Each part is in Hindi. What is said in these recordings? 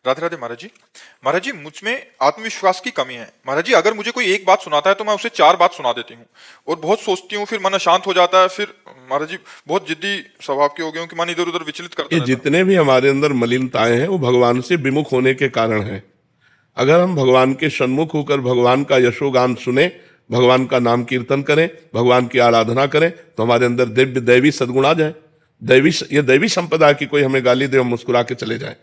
राधे राधे महाराज जी। महाराज जी, मुझ में आत्मविश्वास की कमी है। महाराज जी, अगर मुझे कोई एक बात सुनाता है तो मैं उसे 4 बात सुना देती हूँ और बहुत सोचती हूँ, फिर मन अशांत हो जाता है। फिर महाराज जी, बहुत जिद्दी स्वभाव के हो गए हूँ कि मन इधर उधर विचलित करता ये रहता है। जितने भी हमारे अंदर मलिनताएं हैं वो भगवान से विमुख होने के कारण हैं। अगर हम भगवान के सन्मुख होकर भगवान का यशोगान सुने, भगवान का नाम कीर्तन करें, भगवान की आराधना करें, तो हमारे अंदर दिव्य दैवी सद्गुण आ जाए। ये दैवी संपदा की कोई हमें गाली दे और मुस्कुरा के चले जाए,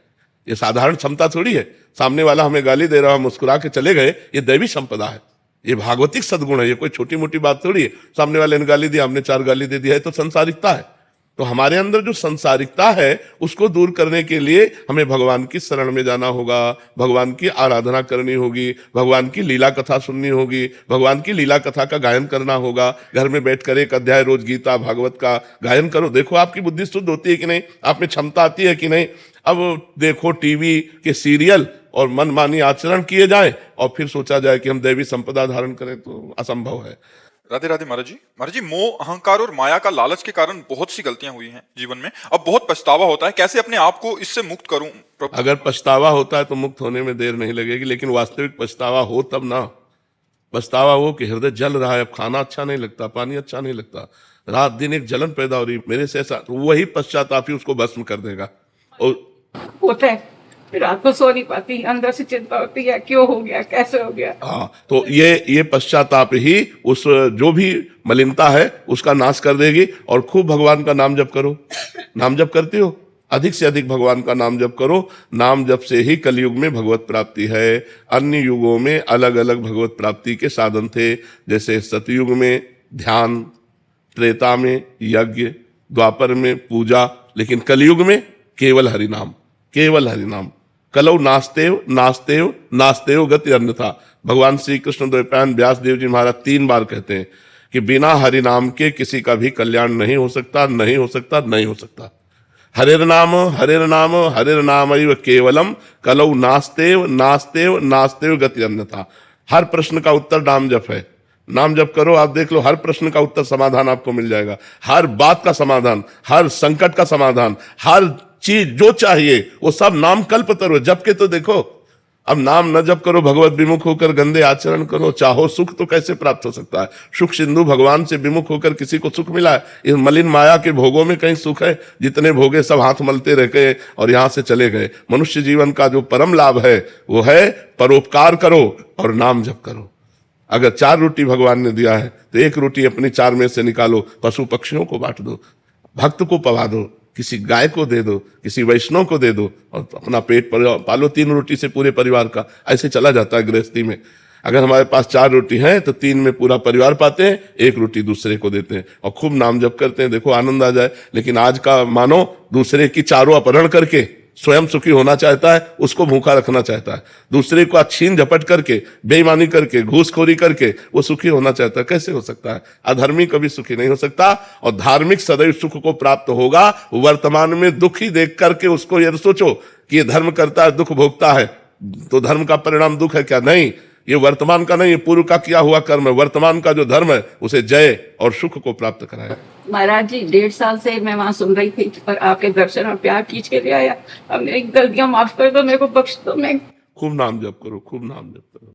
ये साधारण क्षमता थोड़ी है। सामने वाला हमें गाली दे रहा, मुस्कुरा के चले गए, ये दैवी संपदा है, ये भागवतिक सद्गुण है। ये कोई छोटी मोटी बात थोड़ी है। सामने वाले ने गाली दिया, हमने 4 गाली दे दिया है, तो संसारिकता है। तो हमारे अंदर जो संसारिकता है उसको दूर करने के लिए हमें भगवान की शरण में जाना होगा, भगवान की आराधना करनी होगी, भगवान की लीला कथा सुननी होगी, भगवान की लीला कथा का गायन करना होगा। घर में बैठकर 1 अध्याय रोज गीता भागवत का गायन करो, देखो आपकी बुद्धि शुद्ध होती है कि नहीं, आप में क्षमता आती है कि नहीं। अब देखो टीवी के सीरियल और मनमानी आचरण किए जाए और फिर सोचा जाए कि हम दैवी संपदा धारण करें, तो असंभव है। राधे राधे महाराज जी। महाराज जी, मोह, अहंकार और माया का लालच के कारण बहुत सी गलतियां हुई हैं जीवन में। अब बहुत पछतावा होता है, कैसे अपने आप को इससे मुक्त करूं प्रभु? अगर पछतावा होता है तो मुक्त होने में देर नहीं लगेगी, लेकिन वास्तविक पछतावा हो तब ना। पछतावा हो कि हृदय जल रहा है, अब खाना अच्छा नहीं लगता, पानी अच्छा नहीं लगता, रात दिन एक जलन पैदा हो रही मेरे से, ऐसा, तो वही पश्चाताप ही उसको भस्म कर देगा। और होता है, रात को सो नहीं पाती, अंदर से चिंता होती है, क्यों हो गया, कैसे हो गया। हाँ, तो ये पश्चाताप ही उस जो भी मलिनता है उसका नाश कर देगी। और खूब भगवान का नाम जप करो। नाम जप करती हो, अधिक से अधिक भगवान का नाम जप करो। नाम जप से ही कलयुग में भगवत प्राप्ति है। अन्य युगों में अलग अलग भगवत प्राप्ति के साधन थे, जैसे सतयुग में ध्यान, त्रेता में यज्ञ, द्वापर में पूजा, लेकिन कलयुग में केवल हरिनाम, केवल हरिनाम। कलौ नास्तेव नास्तेव नास्तेव गति अन्यथा। भगवान श्री कृष्ण द्वैपायन व्यास देव जी महाराज 3 बार कहते हैं कि बिना हरिनाम के किसी का भी कल्याण नहीं हो सकता, नहीं हो सकता, नहीं हो सकता। हरिर नाम हरिर नाम हरिर नाम केवलम कलौ नास्तेव नास्तेव नास्तेव गति अन्यथा। हर प्रश्न का उत्तर नाम जप है। नाम जप करो, आप देख लो, हर प्रश्न का उत्तर समाधान आपको मिल जाएगा। हर बात का समाधान, हर संकट का समाधान, हर चीज जो चाहिए वो सब नाम कल्पतरु जप के तो देखो। अब नाम न जप करो, भगवत विमुख होकर गंदे आचरण करो, चाहो सुख तो कैसे प्राप्त हो सकता है? सुख सिंधु भगवान से विमुख होकर किसी को सुख मिला है? इस मलिन माया के भोगों में कहीं सुख है? जितने भोगे सब हाथ मलते रह गए और यहां से चले गए। मनुष्य जीवन का जो परम लाभ है वो है परोपकार करो और नाम जप करो। अगर 4 रोटी भगवान ने दिया है तो 1 रोटी अपनी 4 में से निकालो, पशु पक्षियों को बांट दो, भक्त को पवा दो, किसी गाय को दे दो, किसी वैष्णव को दे दो, और अपना पेट पालो। 3 रोटी से पूरे परिवार का ऐसे चला जाता है गृहस्थी में। अगर हमारे पास 4 रोटी हैं तो 3 में पूरा परिवार पाते हैं, 1 रोटी दूसरे को देते हैं और खूब नाम जप करते हैं, देखो आनंद आ जाए। लेकिन आज का मानो दूसरे की चारों अपहरण करके स्वयं सुखी होना चाहता है, उसको भूखा रखना चाहता है। दूसरे को छीन झपट करके, बेईमानी करके, घूसखोरी करके वो सुखी होना चाहता है। कैसे हो सकता है? अधर्मी कभी सुखी नहीं हो सकता। और धार्मिक सदैव सुख को प्राप्त होगा। वर्तमान में दुखी देख करके उसको ये सोचो कि ये धर्म करता है, दुख भोगता है, तो धर्म का परिणाम दुख है क्या? नहीं, ये वर्तमान का नहीं, ये पूर्व का किया हुआ कर्म है। वर्तमान का जो धर्म है उसे जय और सुख को प्राप्त कराए। महाराज जी, 1.5 साल से मैं वहां सुन रही थी और आपके दर्शन और प्यार खींच के ले आया। अब मेरी गलतियां माफ कर दो, मेरे को बख्श दो। मैं खूब नाम जप करो, खूब नाम जप करो।